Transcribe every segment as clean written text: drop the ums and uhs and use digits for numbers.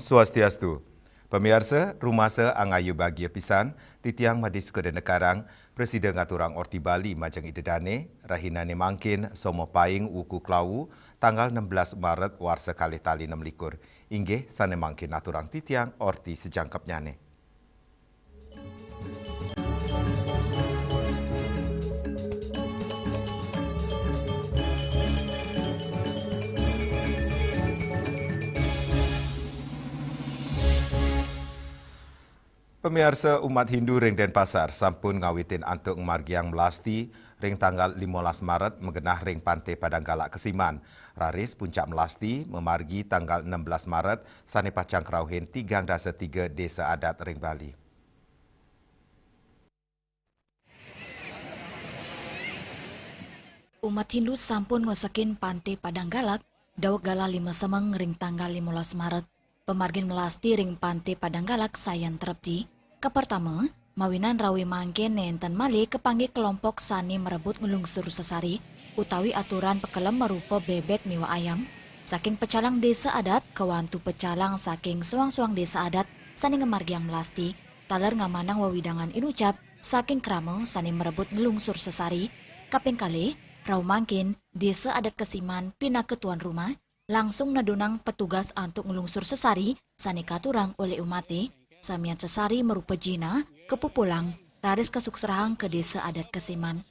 Swastiastu. Pemirsa, rumasa angayu bagia pisan, titiang madis ke Nekarang, Presiden Ngaturang Orti Bali Majang Idedane, Rahinane Mangkin, Somo Paing Wuku Klawu, tanggal 16 Maret warsa kali tali 6 likur. Inggih, sane mangkin aturang titiang Orti sejangkapnyane. Pemirsa umat Hindu ring Denpasar sampun ngawitin antuk margiang melasti ring tanggal 15 Maret mengenah ring Pantai Padang Galak Kesiman. Raris puncak melasti memargi tanggal 16 Maret sane pacang krauhin 3-3 desa adat ring Bali. Umat Hindu sampun ngosekin Pantai Padang Galak dawak gala 5 semeng ring tanggal 15 Maret. Pemargin melasti ring Pantai Padang Galak sayan terepti. Kepertama, mawinan rawi mangkin nenten mali kepanggih kelompok sani merebut ngelungsur sesari, utawi aturan pekelem merupa bebek miwa ayam, saking pecalang desa adat kewantu pecalang saking suang-suang desa adat sani ngemargiang melasti, taler ngamanang wawidangan inucap saking kramo sani merebut ngelungsur sesari, kaping kali, raw mangkin desa adat Kesiman pina ketuan rumah, langsung nadunang petugas antuk ngelungsur sesari sani katurang oleh umate, samian sesari merupa jina, kepupulang, raris kasuksrahang ke desa adat Kesiman.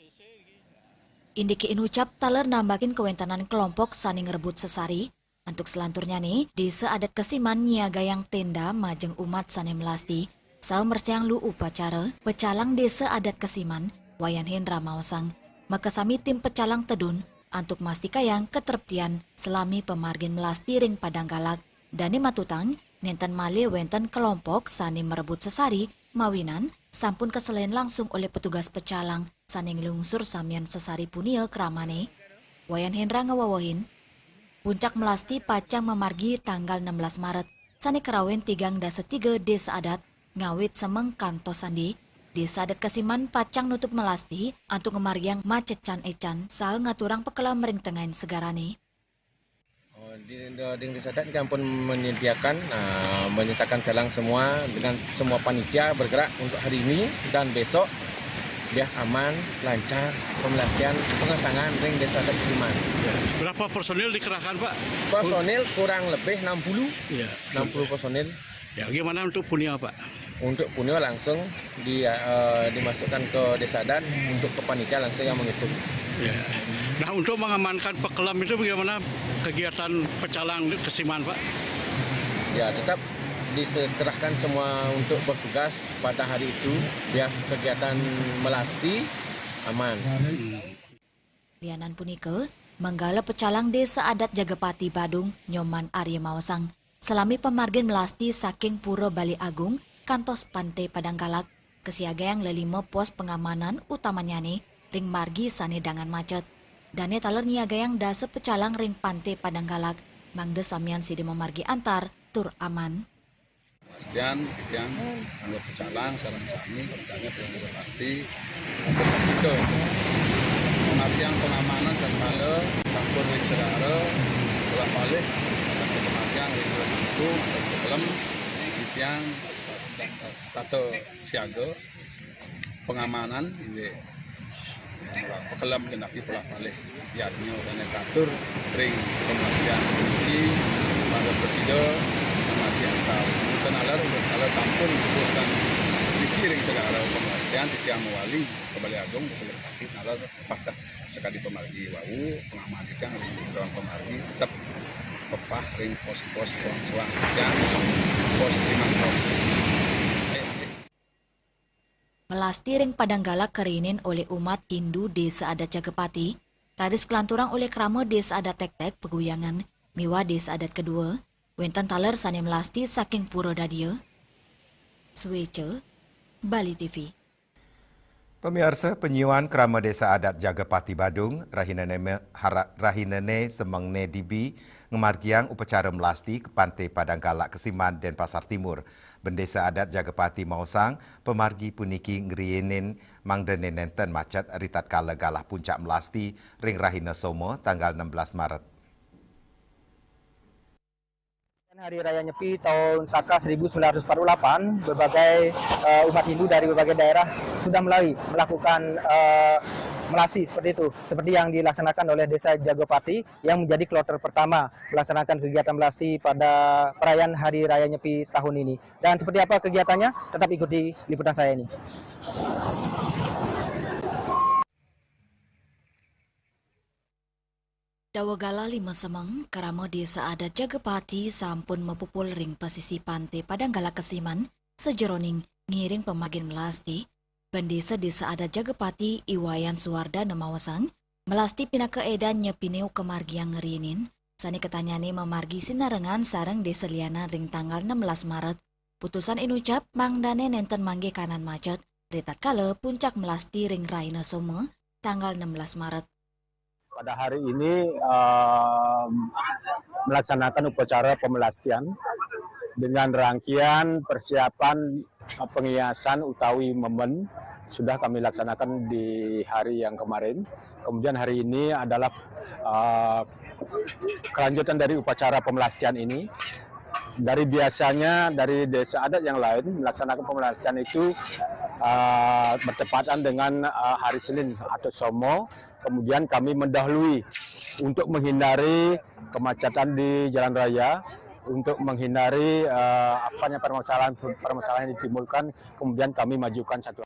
Indiki inucap taler nambakin kewentanan kelompok sani ngerebut sesari. Untuk selanturnya nih, desa adat Kesiman nyiagayang tenda majeng umat sani melasti. Sao mersiang lu upacara, pecalang desa adat Kesiman, wayan Hendra Mausang. Maka sami tim pecalang tedun, antuk mastikayang keterptian selami pemargin melasti ring Padang Galak. Dani matutang, nenten male wenten kelompok sani merebut sesari, mawinan, sampun keselain langsung oleh petugas pecalang, sani ngelungsur samian sesari punia keramane. Wayan Hendra ngawawahin, puncak melasti pacang memargi tanggal 16 Maret, sani kerawen 3-3 desa adat, ngawit semeng kanto sandi, desa adat Kesiman pacang nutup melasti, antuk ngemargiang macecan ecan, saha ngaturang pekelam ring tengahin segarane. Di desa adat kami pun menyediakan, menyertakan galang semua dengan semua panitia bergerak untuk hari ini dan besok biar aman, lancar pemelastian pengesangan ring desa adat Kesiman. Berapa personil dikerahkan Pak? Personil kurang lebih 60, Ya. 60 personil. Ya, gimana untuk punya Pak? Untuk punio langsung dimasukkan ke desa adat, untuk ke panitia langsung yang menghitung. Ya. Nah, untuk mengamankan pekelam itu bagaimana kegiatan pecalang di Kesiman Pak? Ya, tetap diserahkan semua untuk bertugas pada hari itu biar kegiatan melasti aman. Lianan punike, menggala pecalang desa adat Jagapati Badung, Nyoman Arya Mausang, selami pemargin melasti saking Pura Bali Agung, kantos Pantai Padang Galak, kesiagayang lelima pos pengamanan utamanya nih, ring margi sane dangan macet. Dane taler niagayang dasa pecalang ring Pantai Padang Galak, mangde samian sidi memargi antar, tur aman. Pastian, yang anggap pecalang, sarang sami, kemudiannya pelanggar arti, untuk itu pengertian pengamanan dan pale, sampur ring segara, pulang balik, sampai pengertian ring itu, atau film, yang tato siaga, pengamanan, ini pekelam kenapi pulang balik, yaitu dan katur ring pemelastian tinggi, pada presiden, pemelastian tahu. Kenalar untuk kalau sampun teruskan dikiring segala pemelastian titiang wali kembali agung diselenggarakan nalar apakah sekali pemargi wau pengaman yang ring ruang pemargi tetap pepah ring pos-pos suang-suang yang pos 5 pos. Melasti ring Padang Galak kerinin oleh umat Hindu desa adat Jagapati, radis kelanturang oleh krama desa adat Tek-Tek Peguyangan, miwa desa adat kedua, wenten taler sani melasti saking Pura Dadia. Swece, Bali TV. Pemirsa, penyuan krama desa adat Jagapati Badung, Rahinane Semengne Dibi, ngemargiang upacara melasti ke Pantai Padang Galak Kesiman Denpasar Timur. Bendesa adat Jagapati Mausang, pemargi puniki ngrienin mangdene nenten macet ritat kala galah puncak melasti ring Rahina Somo tanggal 16 Maret. Hari Raya Nyepi tahun Saka 1948, berbagai umat Hindu dari berbagai daerah sudah mulai melakukan melasti seperti itu, seperti yang dilaksanakan oleh Desa Jagopati yang menjadi kloter pertama melaksanakan kegiatan melasti pada perayaan Hari Raya Nyepi tahun ini. Dan seperti apa kegiatannya? Tetap ikuti liputan saya ini. Dawagala 5 Semeng, Karamo Desa Adat Jagapati sampun mepupul ring pesisi pantai Padanggala Kesiman, sejeroning ngiring pemagin melasti, Bandesa Desa Adat Jagapati Iwayan Suwarda Nemawasang, melasti pina keedan nyepineu kemargiang ngerinin, sani ketanyane memargi sinarengan sareng Desa Liana ring tanggal 16 Maret, putusan inucap mangdane nenten mangge kanan macet, retat kale puncak melasti ring Raina Some, tanggal 16 Maret. Pada hari ini melaksanakan upacara pemelastian dengan rangkaian persiapan penghiasan utawi memen sudah kami laksanakan di hari yang kemarin. Kemudian hari ini adalah kelanjutan dari upacara pemelastian ini. Dari biasanya dari desa adat yang lain melaksanakan pemelastian itu bertepatan dengan hari Senin atau Somo. Kemudian kami mendahului untuk menghindari kemacetan di jalan raya, untuk menghindari permasalahan yang ditimbulkan. Kemudian kami majukan satu.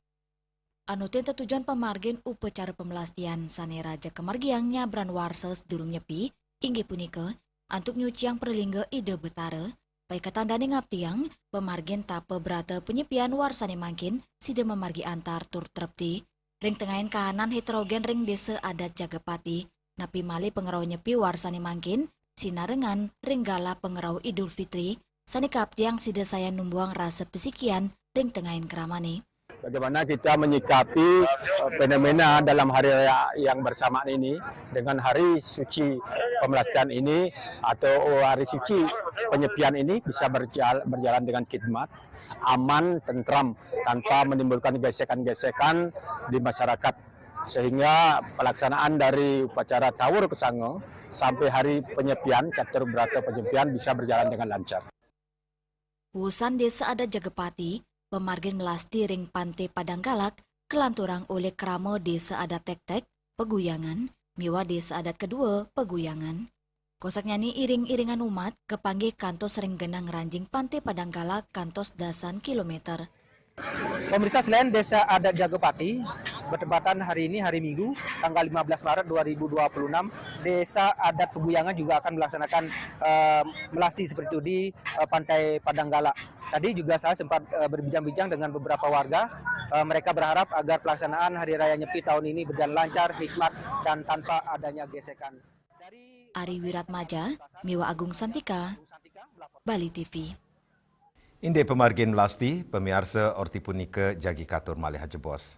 Anutin tujuan pemargin upacara pemelastian sane raja kemargiang nyabran warses durung nyepi, inggih punika antuk nyuciang perlingga ide betara, baik ketandane ngaptiang pemargin tape berata penyepian warsane mangkin sida memargi antar tur trepti. Ring tengahin kahanan heterogen ring Desa Adat Jagapati, napi mali pengerau nyepi warsani mangkin, sinarengan ring gala pengerau Idul Fitri, sani kaptiang sida saya numbuang rasa pesikian ring tengahin keramane. Bagaimana kita menyikapi fenomena dalam hari raya yang bersamaan ini dengan hari suci pemelastian ini atau hari suci penyepian ini bisa berjalan dengan khidmat, aman, tentram, tanpa menimbulkan gesekan-gesekan di masyarakat. Sehingga pelaksanaan dari upacara Tawur Kesango sampai hari penyepian, catur berata penyepian bisa berjalan dengan lancar. Urusan Desa Adat Jagapati, pemargin melasti ring pantai Padanggalak, kelanturang oleh Kramo Desa Adat Tek-Tek, Peguyangan, miwa Desa Adat kedua, Peguyangan. Kosaknya ni iring-iringan umat kepanggih kantos sering genang ranjing pantai Padanggalak kantos dasan kilometer. Pemirsa, selain Desa Adat Jagapati, bertepatan hari ini hari Minggu, tanggal 15 Maret 2026, Desa Adat Peguyangan juga akan melaksanakan melasti seperti itu di pantai Padanggalak. Tadi juga saya sempat berbincang-bincang dengan beberapa warga. Mereka berharap agar pelaksanaan Hari Raya Nyepi tahun ini berjalan lancar, hikmat, dan tanpa adanya gesekan. Ari Wiratmaja, Miwa Agung Santika, Bali TV. Inde pemargin melasti, pemirsa ortipunika jagi katur malih jebos.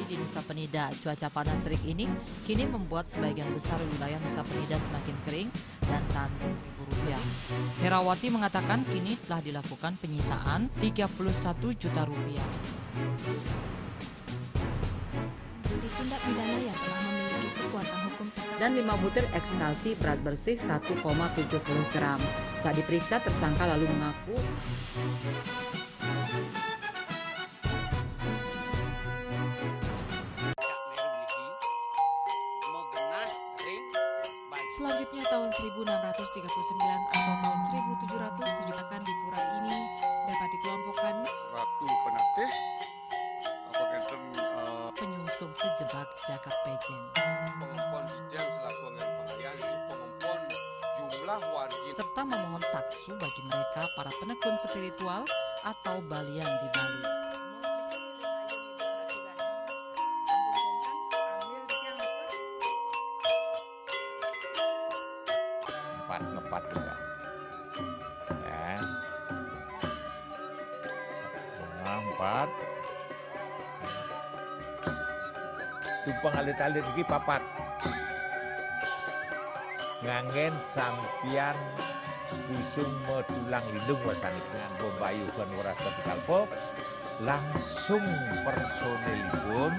Di Nusa Penida, cuaca panas terik ini kini membuat sebagian besar wilayah Nusa Penida semakin kering dan tandus rupiah. Herawati mengatakan kini telah dilakukan penyitaan 31 juta rupiah. Tindak pidana yang telah memiliki kekuatan hukum dan 5 butir ekstasi berat bersih 1,70 gram. Saat diperiksa, tersangka lalu mengaku Selanjutnya tahun 1639 atau tahun 1707 akan di pura ini dapat dikelompokkan Ratu Penatih penyungsung sejebak Jagad Pejen. Pengempon Bijang selaku pengayan itu pengempon jumlah warga Serta memohon taksu bagi mereka para penekun spiritual atau balian di Bali. Ngepat juga. Ya. 4. Tumpang alit-alit lagi papat. ngangen sampian busung tulang lindung wasani dengan bombayu kan warasa kalpo langsung personelipun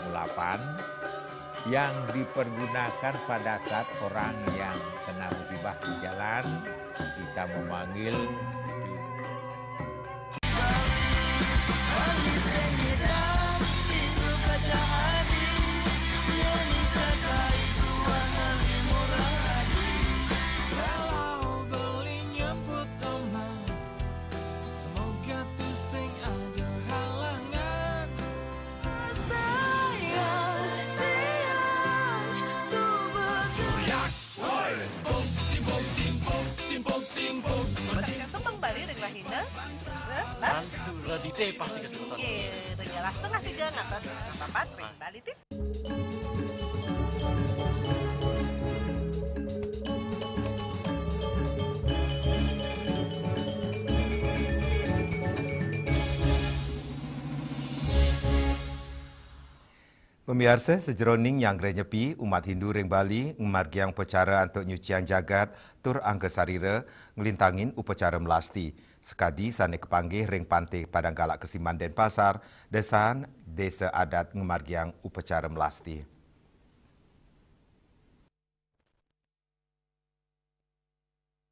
108 yang dipergunakan pada saat orang yang kena musibah di jalan kita memanggil Sudah di D pasti kesempatan. Renyalah setengah 3 ngatas papat Bali tip. Pemirsa sejeroning yang nyepi umat Hindu ring Bali ngemargiang upacara untuk nyucian jagat tur angka sarira ngelintangin upacara melasti. Sekadi sane kepanggih ring pantai Padang Galak Kesiman Denpasar desan desa adat ngemargiang upacara melasti.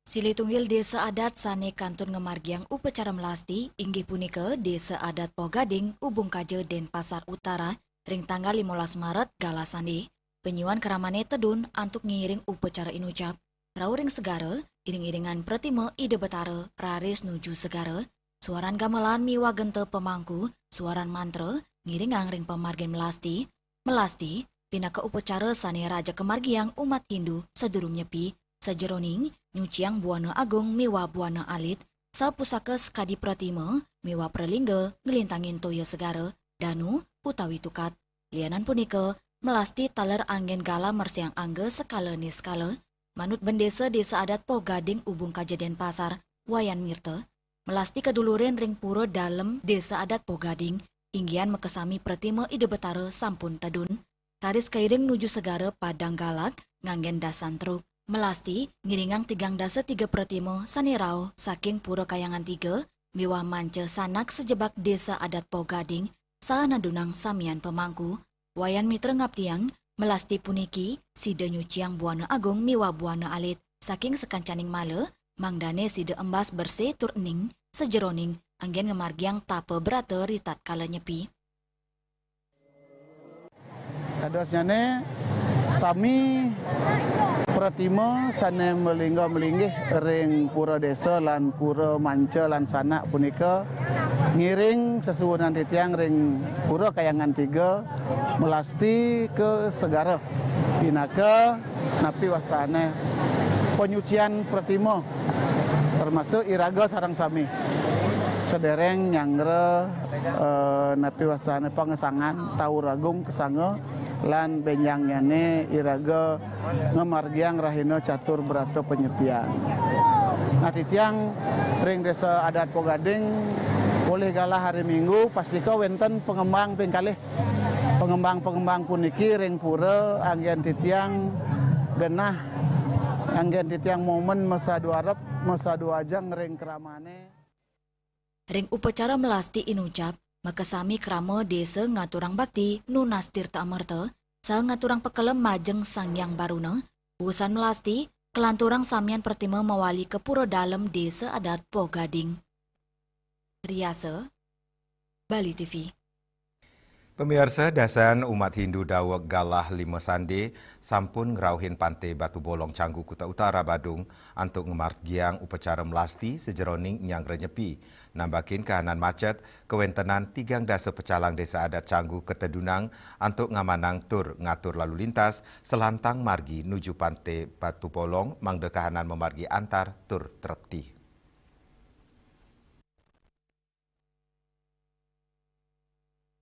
Sili tunggil desa adat sane kantun ngemargiang upacara melasti inggih punika desa adat Pogading Ubung Kaje Denpasar Utara ring tanggal 15 Maret galasandi penyuan keramane tedun antuk ngiring upacara inucap rawuring segara iring-iringan Pratima Ide Betara raris nuju segara suaran gamelan miwa gente pemangku suaran mantra ngiringang ring pemargin melasti pina ke upacara sane raja kemargiang umat Hindu sedurung nyepi sejeroning nyuciang buana agung miwa buana alit sapusaka skadi Pratima miwa pralingga ngelintangin toya segara danu utawi tukat. Lianan punika melasti taler angin gala mersiang angge skala ni skala manut bendesa desa adat Pogading Ubung Kaje Denpasar Wayan Mirta melasti keduluren ring pura dalem desa adat Pogading inggian mekesami Pratima Ide Betara sampun tedun raris kairing nuju segara Padang Galak nganggen dasan truk melasti ngiringang 3 dasa 3 Pratima sanirau saking pura kayangan 3 miwah manca sanak sejebak desa adat Pogading saana dunang samian pemangku, wayan mitra ngaptiang, melasti puniki, sida nyuciang buana agung miwa buana alit, saking sekancaning male, mangdane sida embas bersih tur ening, sejeroning, anggen ngemargiang tape berata ritat kala nyepi. Adosnya sami Pratima sane melinggih ring pura desa lan pura manca lan sanak punika ngiring sesuwunan titiang ring pura kayangan 3 melasti ke segara pinaka napi wasane penyucian Pratima termasuk iraga sarang sami sedereng nyangre napi wasane pangesangan Tauragung kesanga lan benyangyane iraga ngemargiang rahina catur berato penyepian. Nah titiang ring desa adat Pogading boleh galah hari Minggu pastika wenten pengembang pengkalih pengembang puniki ring pura anggen titiang genah anggen titiang momen masa dua arep masa dua ajang ring keramane ring upacara melasti inucap makasami krama desa ngaturang bakti nunas tirta amerta sa ngaturang pekelem majeng sangyang baruna urusan melasti kelanturang samian Pratima mawali ke pura dalem desa adat Pogading. Riasa Bali TV. Pemirsa dasan umat Hindu Dawak Galah 5 Sande sampun ngerauhin pantai Batu Bolong Canggu Kuta Utara Badung untuk ngemargiang upacara melasti sejeroning nyang renyepi. Nambakin kahanan macet kewentenan 3 dasa pecalang desa adat Canggu Ketedunang untuk ngamanang tur ngatur lalu lintas selantang margi nuju pantai Batu Bolong mangde kahanan memargi antar tur terpti.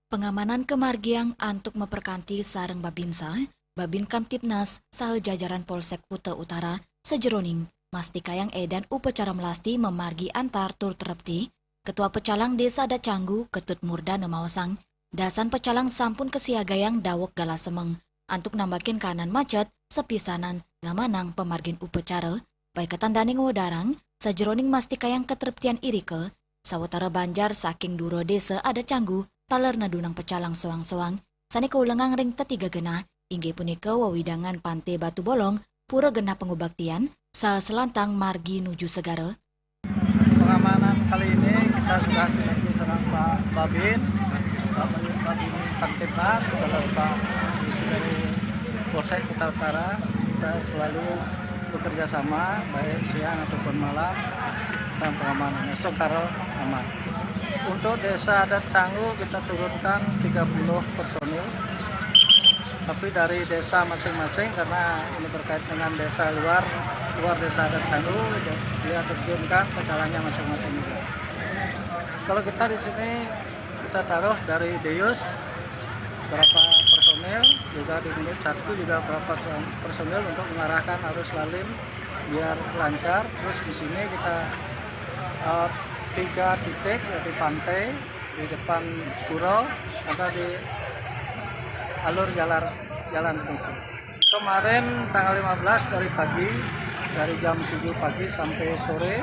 Pengamanan kemargiang antuk memperkanti sareng Babinsa, Babin Kamtipnas, saha jajaran Polsek Kuta Utara, sejeroning, masti kayang edan upacara melasti memargi antar tur terepti, Ketua Pecalang Desa Adat Canggu, Ketut Murda Nemawasang, dasan pecalang sampun kesiagayang dawok gala semeng, antuk nambakin kanan macet, sepisanan, ngamanang pemargin upacara, baik ketandani ngodarang, sajeroning mastikayang keterptian irike, sawatara banjar saking duro desa ada canggu, taler nadunang pecalang soang-soang, sani kaulengang ring tetiga genah, inggih punika wawidangan Pante Batu Bolong, pura genah pengubaktian, sa selantang margi nuju segara. Pengamanan kali ini kita sudah sinergi serang Pak Babin Kamtibnas, Pak dari Polsek Kuta Utara. Kita selalu bekerja sama, baik siang ataupun malam, dan pengamanan sementara aman. Untuk desa adat Canggu kita turunkan 30 personil, tapi dari desa masing-masing karena ini berkait dengan desa luar desa adat Canggu, dia terjunkan pecalangnya masing-masing juga. Kalau kita di sini kita taruh dari Deus berapa personil, juga di menit 1 juga berapa personil untuk mengarahkan arus lalim biar lancar. Terus di sini kita 3 titik, yaitu pantai di depan pura atau di alur jalan itu. Kemarin tanggal 15 dari pagi, dari jam 7 pagi sampai sore.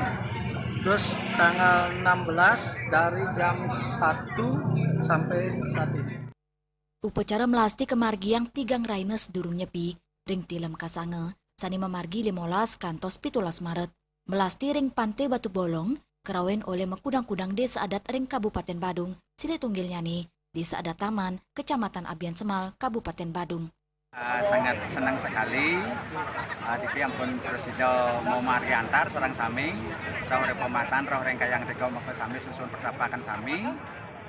Terus tanggal 16 dari jam 1 sampai saat ini. Upacara melasti kemargiang tigang Raines durung nyepi, ring tilem kasange, sani memargi 15 kantos 17 Maret, melasti ring Pante Batu Bolong, kerawen oleh mekudang-kudang desa adat ring Kabupaten Badung, sili tunggilnya nih, desa adat Taman, Kecamatan Abian Semal, Kabupaten Badung. Sangat senang sekali diki ampun Presiden mau mari antar serang sami roh pemasan roh rengkayang tiga maka sami susun pertapakan sami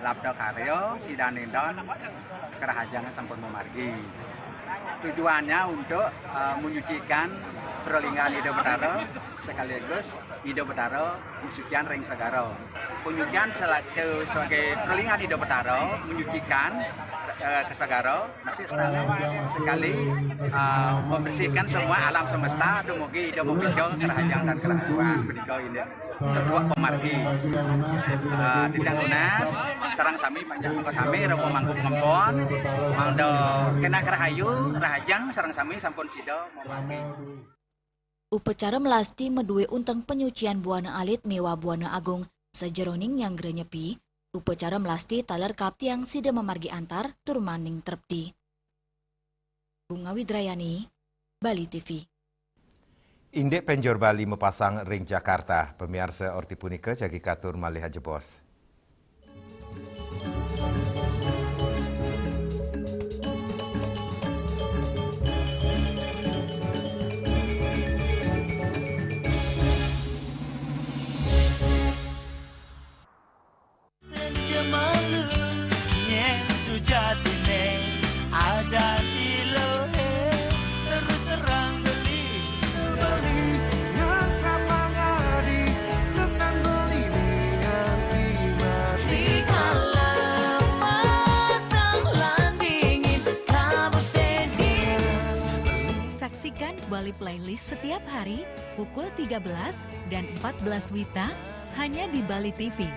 labda karyo sidanindon kerahajangan sampun memargi. Tujuannya untuk menyucikan perlinggan Ida Betara sekaligus Ida Betara musukian ring segara. Penyucian sebagai perlinggan Ida Betara menyucikan ke segara, nanti setelah sekali membersihkan semua alam semesta, dumugi Ida Mupijol kerajaan dan kerajaan peninggal ini kedua pemargi. Tidak lunas, sarang sami banyak sami rebo mangkup ngempon, mangdo kena kerahayu, rahajang sarang sami sampun sido memargi. Upacara melasti medue unteng penyucian buana alit mewah buana agung sejeroning yang grenyepi. Upacara melasti taler kaptiang sida memargi antar turmaning terpti. Bunga Widrayani, Bali TV. Indek Penjor Bali mepasang ring Jakarta. Pemirsa orti punika jagi katur malih jebos. Saksikan Bali Playlist setiap hari pukul 13 dan 14 WITA hanya di Bali TV.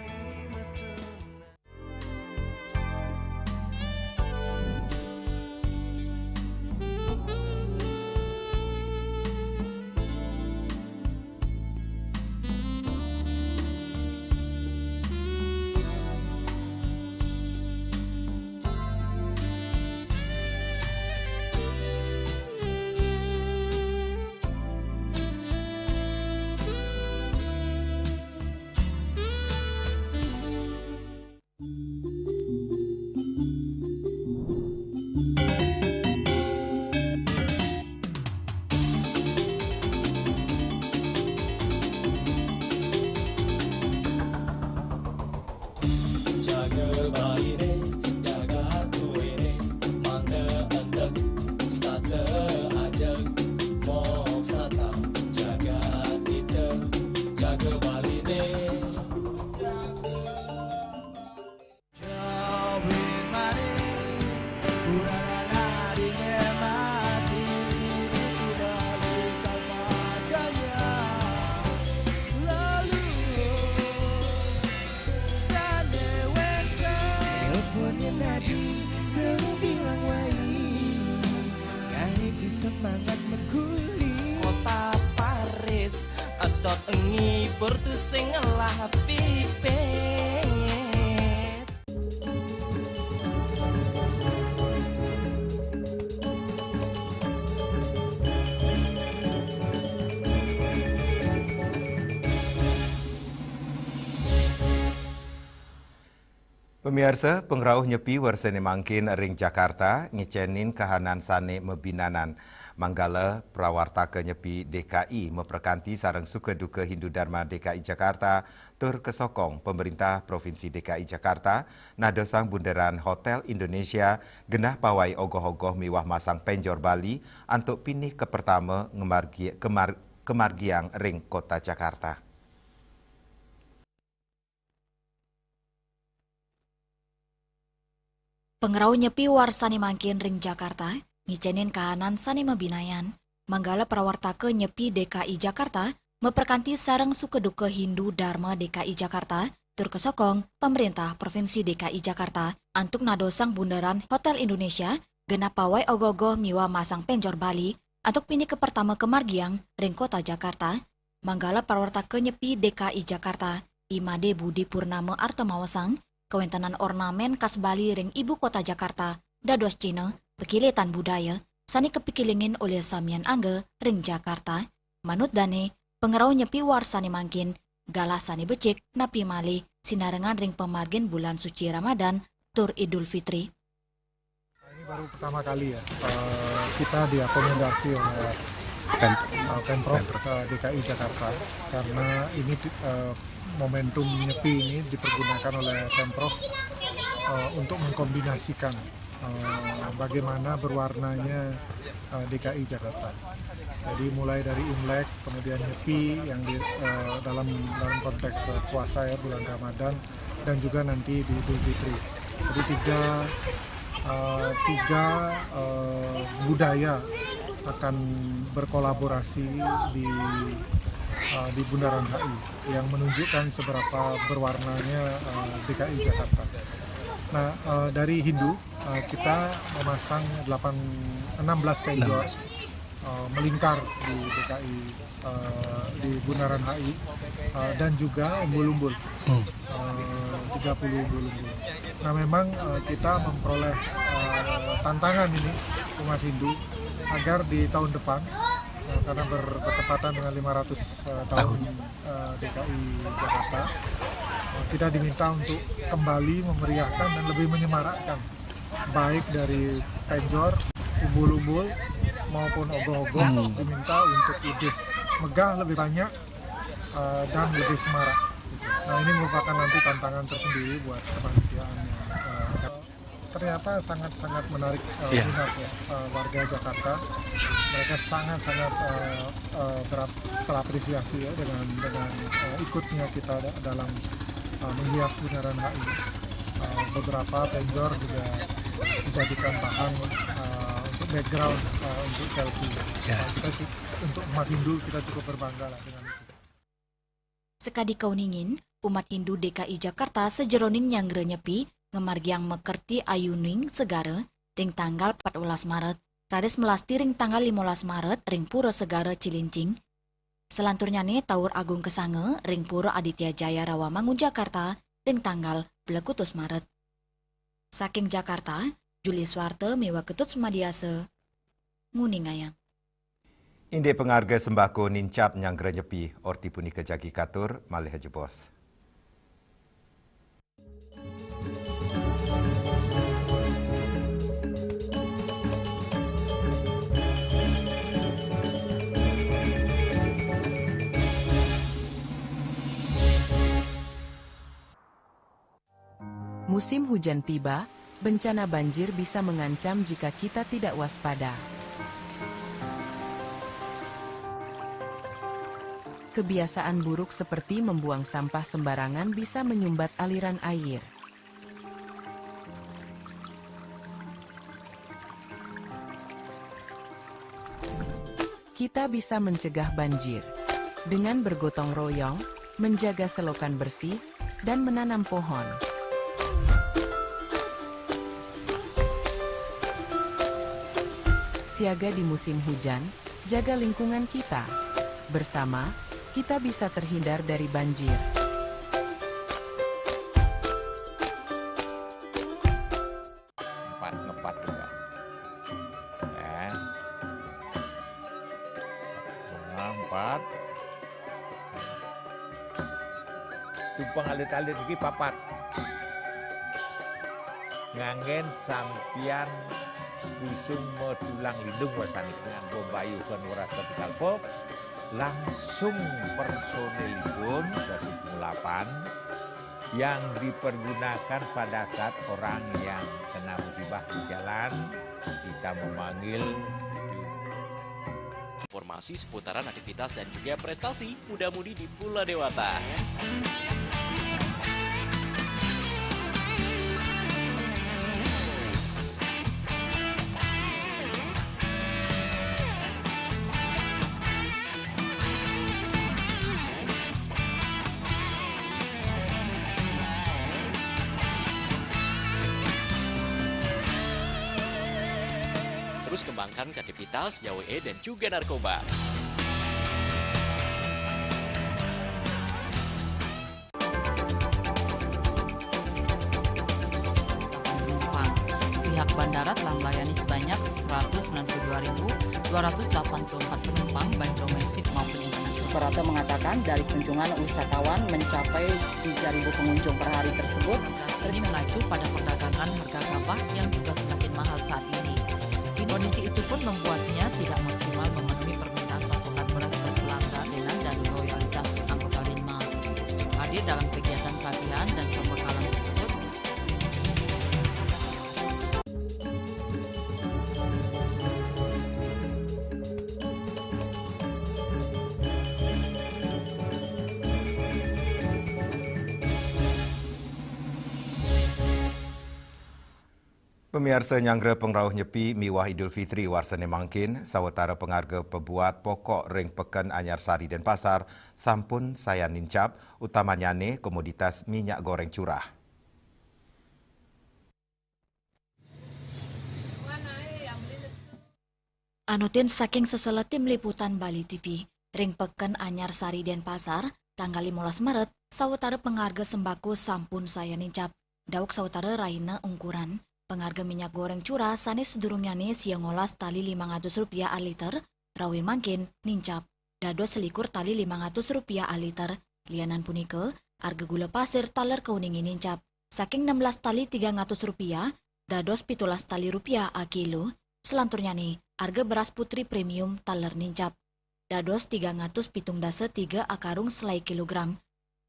Semangat mengguli kurtu sing ngelah pipes. Pemirsa, pengrauh nyepi warsene mangkin ring Jakarta ngicenin kahanan sane mebinanan. Manggala prawartaka nyepi DKI memperkanti sarang suka duka Hindu Dharma DKI Jakarta tur kesokong pemerintah Provinsi DKI Jakarta nadosang bundaran Hotel Indonesia genah pawai ogoh-ogoh miwah masang penjor Bali antuk pinih ke pertama kemargiang ring kota Jakarta. Pengrau nyepi warsani mangkin ring Jakarta, ngicenin kahanan sani mebinayan, manggala prawartaka nyepi DKI Jakarta, memperkanti sarang sukeduka Hindu Dharma DKI Jakarta, tur kesokong pemerintah Provinsi DKI Jakarta, antuk nadosang bundaran Hotel Indonesia, genap pawai ogogoh miwa masang penjor Bali, antuk pini ke pertama kemargiang ring kota Jakarta, manggala prawartaka nyepi DKI Jakarta, Imade Budi Purnama Artamawasang, kewentanan ornamen khas Bali ring ibu kota Jakarta, dados Cina, pekilitan budaya, sani kepikilingin oleh Samian Angge ring Jakarta, manut dane, pengerau nyepi warsani mangkin, galah sani becik, napi mali, sinarengan ring pemargin bulan suci Ramadan, tur Idul Fitri. Ini baru pertama kali ya, kita diakomodasi oleh Pemprov DKI Jakarta, karena ini momentum nyepi ini dipergunakan oleh Pemprov untuk mengkombinasikan bagaimana berwarnanya DKI Jakarta. Jadi mulai dari Imlek, kemudian nyepi yang dalam konteks puasa ya, bulan Ramadan, dan juga nanti di Idul Fitri. Jadi tiga budaya akan berkolaborasi di Bundaran HI yang menunjukkan seberapa berwarnanya DKI Jakarta. Nah, dari Hindu kita memasang 16 penjor melingkar di DKI di Bundaran HI dan juga umbul-umbul 30 umbul-umbul. Nah, memang kita memperoleh tantangan ini umat Hindu agar di tahun depan, karena bertepatan dengan 500 tahun DKI Jakarta, kita diminta untuk kembali memeriahkan dan lebih menyemarakkan, baik dari penjor, umbul-umbul maupun ogoh-ogoh, diminta untuk lebih megah, lebih banyak, dan lebih semarak. Nah, ini merupakan nanti tantangan tersendiri buat kepanitiaan. Ternyata sangat-sangat menarik minat ya, warga Jakarta. Mereka sangat-sangat terapresiasi ya dengan ikutnya kita dalam menghias Bundaran HI. Beberapa penjor juga dijadikan bahan untuk background untuk selfie. Untuk umat Hindu kita cukup berbangga lah dengan itu. Sekadi kauningin, umat Hindu DKI Jakarta sejeroning nyangre nyepi ngemargiang mekerti ayuning segara ring tanggal 14 Maret, rades melasti ring tanggal 15 Maret ring Pura Segara Cilincing. Selanturnya nih Taur Agung Kesange ring Pura Aditya Jaya Rawamangun Jakarta ring tanggal 12 Maret. Saking Jakarta, Juli Swarte miwa ketut semadiase nguningayang. Inde pengarga sembako nincap nyanggra nyepi orti punika jagi katur malih jebos. Musim hujan tiba, bencana banjir bisa mengancam jika kita tidak waspada. Kebiasaan buruk seperti membuang sampah sembarangan bisa menyumbat aliran air. Kita bisa mencegah banjir dengan bergotong royong, menjaga selokan bersih, dan menanam pohon. Siaga di musim hujan, jaga lingkungan kita. Bersama, kita bisa terhindar dari banjir. Ngepat juga. Ya. Empat. Tumpang alit-alit lagi papat. Ngangen sampian busung mau tulang lindung wasani dengan bombayu kan warasa pikalpok. Langsung personelipun 108 yang dipergunakan pada saat orang yang kena musibah di jalan, kita memanggil. Informasi seputaran aktivitas dan juga prestasi muda-mudi di Pulau Dewata. Terus kembangkan kreativitas, YWE dan juga narkoba. Pihak bandara telah melayani sebanyak 192.284 penumpang baik domestik maupun internasional. Suprapto mengatakan dari kunjungan wisatawan mencapai 3.000 pengunjung per hari tersebut. Ini mengacu pada perdagangan harga gabah yang juga semakin mahal saat ini. Kondisi itu pun membuatnya tidak maksimal memenuhi permintaan pasokan beras berkelangsungan dan loyalitas anggota Linmas. Hadir dalam kegiatan pelatihan dan pembekalan tersebut, Pemirsa nyanggra pengrauh nyepi miwah Idul Fitri warsane mangkin, sawetara pengarga pebuat pokok ring peken Anyar Sari dan Pasar sampun saya nincap, utamanya komoditas minyak goreng curah. Anutin saking sesele tim liputan Bali TV, ring peken Anyar Sari dan Pasar, tanggal 15 Maret, sawetara pengarga sembako sampun saya nincap, dawak sawetara raina ungkuran. Pengarga minyak goreng curah sanes sedurungnya siang ngolas tali Rp500 a liter, rawe mangkin nincap. Dados selikur tali Rp500 a liter. Lianan punike, harga gula pasir taler keuningin nincap. Saking 16 tali Rp300, dados 17 tali rupiah a kilo. Selanturnya harga beras putri premium taler nincap. Dados 373 a karung selai kilogram.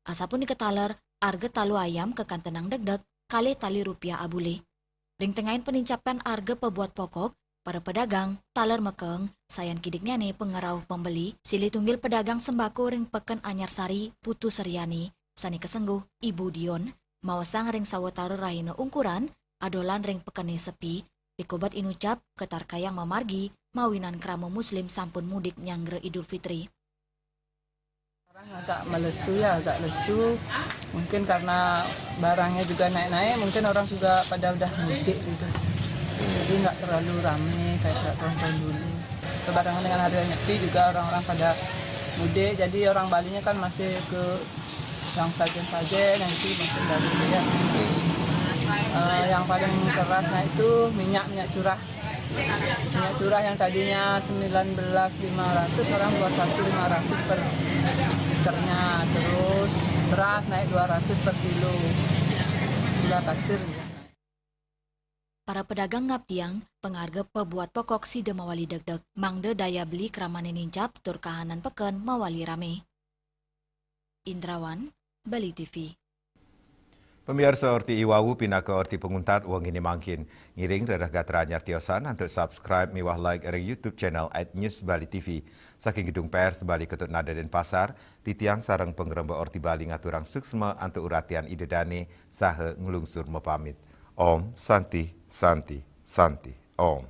Asapun diketaler, harga talu ayam kekantenang degdeg kali tali rupiah abule. Ring tengahin penincapan harga pebuat pokok, para pedagang, taler mekeng, sayan kidiknya pengerau pembeli, sili tunggil pedagang sembako ring peken Anyar Sari, Putu Seriani, sani kesengguh, Ibu Dion, mawasang ring sawetara rahina ungkuran, adolan ring pekene sepi, pikobat inucap, ketar kayang memargi, mawinan kramo muslim sampun mudik nyangre Idul Fitri. Agak melesu ya, agak lesu. Mungkin karena barangnya juga naik-naik, mungkin orang juga pada udah mudik gitu. Jadi nggak terlalu rame kayak tahun-tahun dulu. Sebarengan dengan harga nyepi juga orang-orang pada mudik, jadi orang Balinya kan masih ke yang sajen-sajen, yang itu masih baru ya. Yang paling kerasnya itu minyak curah. Minyak curah yang tadinya 19.500, sekarang 21.500 per liternya. Terus beras naik 200 per kilo. Gula pasir. Para pedagang ngaptiang, pengarga pebuat pokok si mawali degdeg, mangde daya beli kramane nincap, tur kahanan peken mawali rame. Indrawan, Bali TV. Pemirsa orti iwawu pinaka orti penguntat wong ini mangkin. Ngiring redah gatra anyar tiosan untuk subscribe miwah like ring YouTube channel @newsbali.tv. Saking gedung pers Bali Ketut Nada dan Pasar, titiang sarang pengeremba orti Bali ngaturang suksma antuk uratian idedane saha ngelungsur mepamit. Om Santi Santi Santi Om.